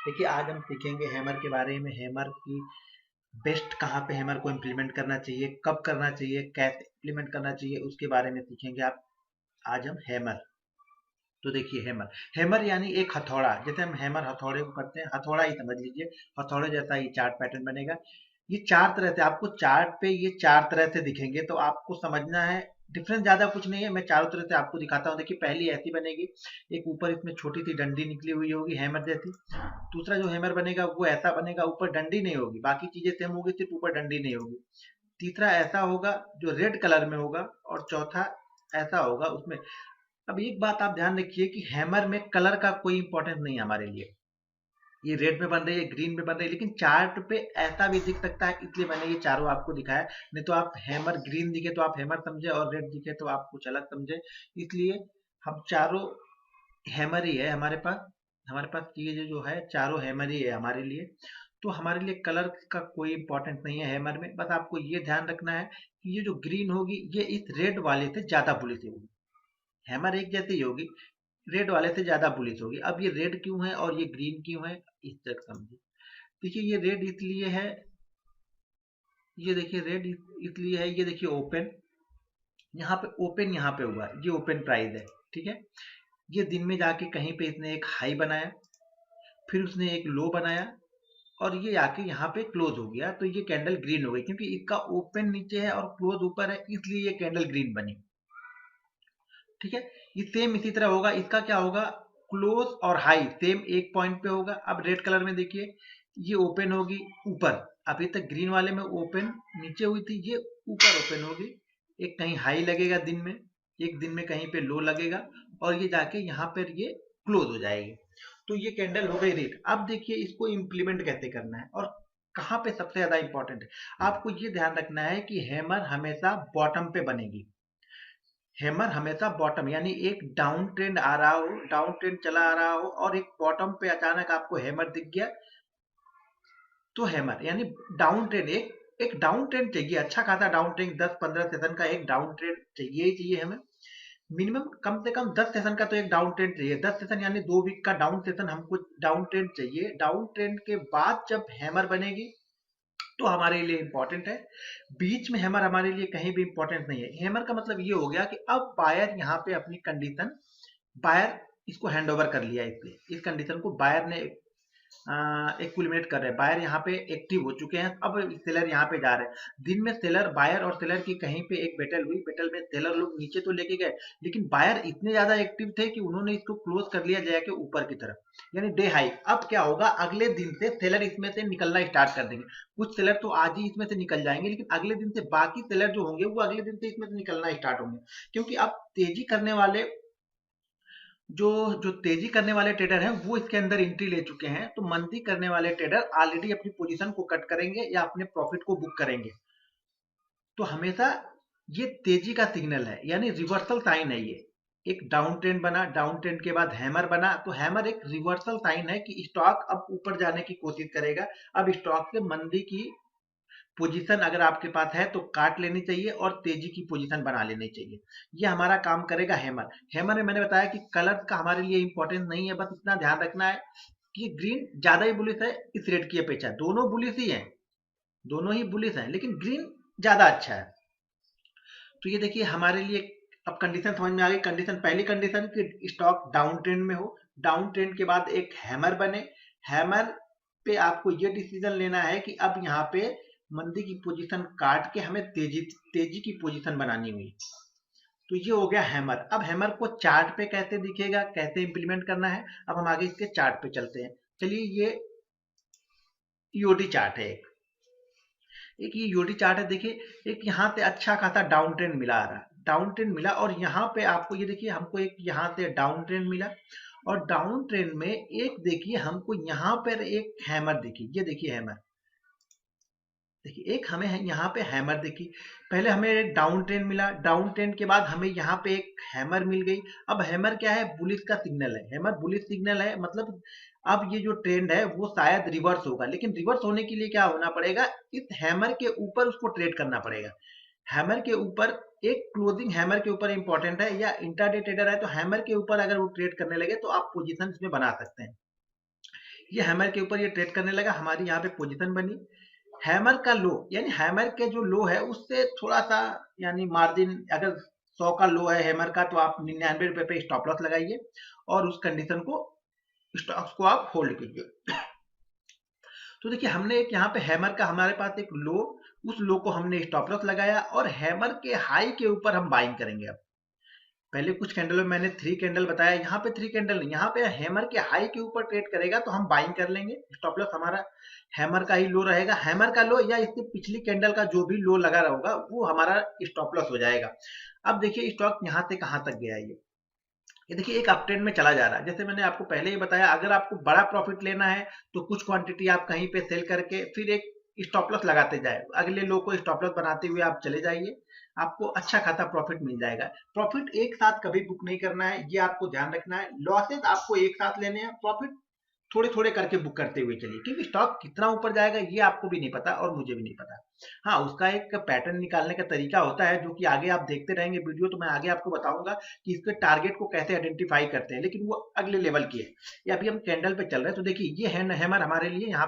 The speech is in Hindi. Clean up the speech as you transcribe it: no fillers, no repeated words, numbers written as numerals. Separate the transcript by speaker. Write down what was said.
Speaker 1: देखिए आज हम सीखेंगे हैमर के बारे में। हैमर की बेस्ट कहाँ पे हैमर को इम्प्लीमेंट करना चाहिए, कब करना चाहिए, कैसे इम्प्लीमेंट करना चाहिए, उसके बारे में सीखेंगे आप। आज हम हैमर। तो देखिए हैमर, हैमर यानी एक हथौड़ा। जैसे हम हैमर हथौड़े को करते हैं, हथौड़ा ही समझ लीजिए। हथौड़े जैसा ही चार्ट पैटर्न बनेगा। ये चार तरह से आपको चार्ट पे ये चार तरह से दिखेंगे, तो आपको समझना है। डिफरेंस ज्यादा कुछ नहीं है, मैं चारों तरह से आपको दिखाता हूँ। देखिए पहली ऐसी बनेगी, एक ऊपर इसमें छोटी सी डंडी निकली हुई होगी हैमर जैसी। दूसरा जो हैमर बनेगा वो ऐसा बनेगा, ऊपर डंडी नहीं होगी, बाकी चीजें सेम होगी, सिर्फ ऊपर डंडी नहीं होगी। तीसरा ऐसा होगा जो रेड कलर में होगा, और चौथा ऐसा होगा उसमें। अब एक बात आप ध्यान रखिए कि हैमर में कलर का कोई इंपॉर्टेंस नहीं है हमारे लिए। ये रेड में बन रही है, ग्रीन में बन रही है, लेकिन चार्ट पे ऐसा भी दिख सकता है, इसलिए मैंने ये चारों आपको दिखाया। नहीं तो आप हैमर ग्रीन दिखे तो आप हैमर समझे, और रेड दिखे तो आप कुछ अलग समझे। इसलिए हम चारों हैमर ही है हमारे पास। हमारे पास ये जो है चारों हैमर ही है हमारे लिए। तो हमारे लिए कलर का कोई इंपॉर्टेंस नहीं है हैमर में। बस आपको ये ध्यान रखना है कि ये जो ग्रीन होगी ये इस रेड वाले से ज्यादा बुलिश होगी। हैमर एक जैसी ही होगी, रेड वाले से ज्यादा बुलिश होगी। अब ये रेड क्यों है और ये ग्रीन क्यों है, इस तक समझिए। देखिए ये रेड इसलिए है, ये देखिए रेड इसलिए है, ये देखिए ओपन, यहाँ पे ओपन, यहाँ पे हुआ, ये ओपन प्राइस है। ठीक है। ये दिन में जाके कहीं पे इसने एक हाई बनाया, फिर उसने एक लो बनाया, और ये आके यहाँ पे क्लोज हो गया, तो ये कैंडल ग्रीन हो गई। क्योंकि इसका ओपन नीचे है और क्लोज ऊपर है, इसलिए ये कैंडल ग्रीन बनी। ठीक है। ये सेम इसी तरह होगा, इसका क्या होगा, क्लोज और हाई सेम एक पॉइंट पे होगा। अब रेड कलर में देखिए, ये ओपन होगी ऊपर। अभी तक ग्रीन वाले में ओपन नीचे हुई थी, ये ऊपर ओपन होगी। एक कहीं हाई लगेगा दिन में, एक दिन में कहीं पे लो लगेगा, और ये जाके यहाँ पर ये क्लोज हो जाएगी। तो ये कैंडल हो गई रेड। अब देखिए इसको इम्प्लीमेंट कैसे करना है और कहाँ पे सबसे ज्यादा इंपॉर्टेंट है। आपको ये ध्यान रखना है कि हैमर हमेशा बॉटम पे बनेगी। हैमर हमेशा बॉटम, यानी एक डाउन ट्रेंड आ रहा हो, डाउन ट्रेंड चला आ रहा हो, और एक बॉटम पे अचानक आपको हैमर दिख गया, तो हैमर यानी डाउन ट्रेंड, एक डाउन ट्रेंड चाहिए, अच्छा खासा डाउन ट्रेंड, 10-15 सेशन का एक डाउन ट्रेंड चाहिए ही चाहिए हमें। मिनिमम कम से कम 10 सेशन का तो एक डाउन ट्रेंड चाहिए। 10 सेशन यानी 2 वीक का डाउन सेशन हमको डाउन ट्रेंड चाहिए। डाउन ट्रेंड के बाद जब हैमर बनेगी तो हमारे लिए इंपॉर्टेंट है। बीच में हैमर हमारे लिए कहीं भी इंपॉर्टेंट नहीं है। हैमर का मतलब ये हो गया कि अब बायर यहाँ पे अपनी कंडीशन, बायर इसको हैंड ओवर कर लिया, इस कंडीशन को बायर ने एक्विलिब्रेट कर रहे हैं। बायर यहाँ पे एक्टिव हो चुके हैं, अब सेलर यहाँ पे जा रहे हैं। दिन में सेलर, बायर और सेलर की कहीं पे एक बैटल हुई, बैटल में सेलर लोग नीचे तो लेके गए, लेकिन बायर इतने ज्यादा एक्टिव थे कि उन्होंने इसको क्लोज कर लिया जाके ऊपर की तरफ, यानी डे हाई। अब क्या होगा, अगले दिन से सेलर इसमें से निकलना स्टार्ट कर देंगे। कुछ सेलर तो आज ही इसमें से निकल जाएंगे, लेकिन अगले दिन से बाकी सेलर जो होंगे वो अगले दिन से इसमें से निकलना स्टार्ट होंगे। क्योंकि अब तेजी करने वाले, जो जो तेजी करने वाले ट्रेडर हैं वो इसके अंदर एंट्री ले चुके हैं, तो मंदी करने वाले ट्रेडर ऑलरेडी अपनी पोजीशन को कट करेंगे या अपने प्रॉफिट को बुक करेंगे। तो हमेशा ये तेजी का सिग्नल है, यानी रिवर्सल साइन है। ये एक डाउन ट्रेंड बना, डाउन ट्रेंड के बाद हैमर बना, तो हैमर एक रिवर्सल साइन है कि स्टॉक अब ऊपर जाने की कोशिश करेगा। अब स्टॉक से मंदी की पोजीशन अगर आपके पास है तो काट लेनी चाहिए, और तेजी की पोजीशन बना लेनी चाहिए। ये हमारा काम करेगा हैमर। हैमर में मैंने बताया कि कलर का हमारे लिए इंपॉर्टेंट नहीं है, बस इतना ध्यान रखना है कि ग्रीन ज्यादा ही बुलिश है इस रेड की अपेक्षा। दोनों बुलिश ही हैं, दोनों ही बुलिश हैं, लेकिन ग्रीन ज्यादा अच्छा है। तो ये देखिए हमारे लिए अब कंडीशन समझ में आ गई। कंडीशन, पहली कंडीशन कि स्टॉक डाउन ट्रेंड में हो, डाउन ट्रेंड के बाद एक हैमर बने। हैमर पे आपको ये डिसीजन लेना है कि अब यहाँ पे मंदी की पोजीशन काट के हमें तेजी तेजी की पोजीशन बनानी हुई। तो ये हो गया हैमर। अब हैमर को चार्ट पे कैसे दिखेगा, कैसे इंप्लीमेंट करना है, अब हम आगे इसके चार्ट पे चलते हैं। चलिए ये ईओडी चार्ट है, एक ये यूडी चार्ट है। देखिए एक यहाँ से अच्छा खासा डाउन ट्रेंड मिला आ रहा है, डाउन ट्रेंड मिला, और यहाँ पे आपको ये देखिए हमको एक यहाँ से डाउन ट्रेंड मिला, और डाउन ट्रेंड में एक देखिए हमको यहाँ पर एक हैमर देखिए, ये देखिए हैमर, देखिए एक हमें यहाँ पे हैमर देखिए। पहले हमें एक डाउन ट्रेंड मिला, डाउन ट्रेंड के बाद हमें यहाँ पे एक हैमर मिल गई। अब हैमर क्या है, बुलिश का सिग्नल है। हैमर बुलिश सिग्नल है, मतलब अब ये जो ट्रेंड है वो शायद रिवर्स होगा, लेकिन रिवर्स होने के लिए क्या होना पड़ेगा, इस हैमर के ऊपर उसको ट्रेड करना पड़ेगा। हैमर के ऊपर एक क्लोजिंग हैमर के ऊपर इंपॉर्टेंट है, या इंट्राडे ट्रेडर है तो हैमर के ऊपर अगर वो ट्रेड करने लगे तो आप पोजीशन में बना सकते हैं। ये हैमर के ऊपर ये ट्रेड करने लगा, हमारी यहाँ पे पोजीशन बनी। हैमर का लो यानी हैमर के जो लो है उससे थोड़ा सा यानी मार्जिन, अगर 100 का लो है हैमर का तो आप 99 रुपए पे स्टॉप लॉस लगाइए और उस कंडीशन को, स्टॉक्स को आप होल्ड कीजिए। तो देखिए हमने एक यहाँ पे हैमर का हमारे पास एक लो, उस लो को हमने स्टॉप लॉस लगाया और हैमर के हाई के ऊपर हम बाइंग करेंगे। अब पहले कुछ कैंडल में मैंने 3 कैंडल बताया, यहाँ पे 3 कैंडल नहीं, यहाँ पे हैमर के हाई के ऊपर ट्रेड करेगा तो हम बाइंग कर लेंगे। स्टॉप लॉस हमारा हैमर का ही लो रहेगा, हैमर का लो या इसके पिछली कैंडल का जो भी लो लगा रहेगा वो हमारा स्टॉप लॉस हो जाएगा। अब देखिए स्टॉक यहाँ से कहाँ तक गया है, ये देखिए एक अपट्रेंड में चला जा रहा है। जैसे मैंने आपको पहले ही बताया, अगर आपको बड़ा प्रॉफिट लेना है तो कुछ क्वांटिटी आप कहीं पे सेल करके फिर एक स्टॉप लॉस लगाते जाए, अगले लो को स्टॉप लॉस बनाते हुए आप चले जाइए, आपको अच्छा खासा प्रॉफिट मिल जाएगा। प्रॉफिट एक साथ कभी बुक नहीं करना है, ये आपको ध्यान रखना है। लॉसेस आपको एक साथ लेने हैं, प्रॉफिट थोड़े थोड़े करके बुक करते हुए चलिए, क्योंकि स्टॉक कितना ऊपर जाएगा ये आपको भी नहीं पता और मुझे भी नहीं पता। हाँ, उसका एक पैटर्न निकालने का तरीका होता है जो कि आगे आप देखते रहेंगे वीडियो, तो मैं आगे आपको बताऊंगा कि इसके टारगेट को कैसे आइडेंटिफाई करते हैं, लेकिन वो अगले लेवल की है। ये अभी हम कैंडल पे चल रहे हैं। तो देखिए ये है हैमर हमारे लिए यहाँ